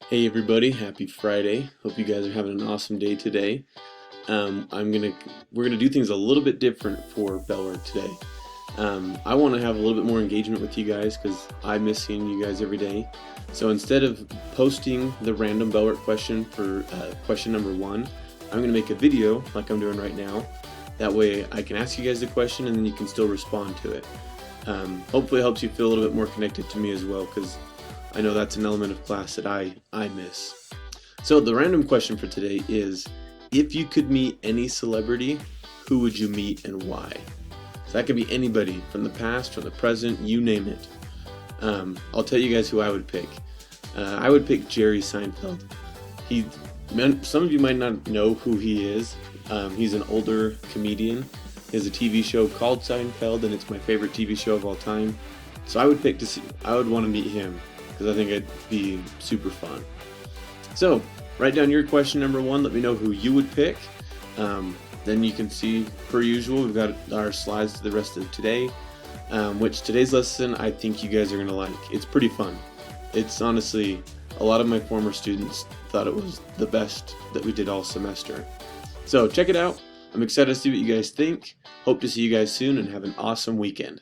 Hey everybody, happy Friday. Hope you guys are having an awesome day today. We're gonna do things a little bit different for Bellwork today. I want to have a little bit more engagement with you guys because I miss seeing you guys every day. So instead of posting the random Bellwork question for question number one, I'm gonna make a video like I'm doing right now. That way I can ask you guys the question and then you can still respond to it. Hopefully it helps you feel a little bit more connected to me as well because I know that's an element of class that I miss. So the random question for today is, if you could meet any celebrity, who would you meet and why? So that could be anybody from the past, from the present, you name it. I'll tell you guys who I would pick. I would pick Jerry Seinfeld. Some of you might not know who he is. He's an older comedian. He has a TV show called Seinfeld, and it's my favorite TV show of all time. So I would want to meet him because I think it'd be super fun. So write down your question number one. Let me know who you would pick. Then you can see, per usual, we've got our slides to the rest of today, which today's lesson I think you guys are going to like. It's pretty fun. It's honestly, a lot of my former students thought it was the best that we did all semester. So check it out. I'm excited to see what you guys think. Hope to see you guys soon and have an awesome weekend.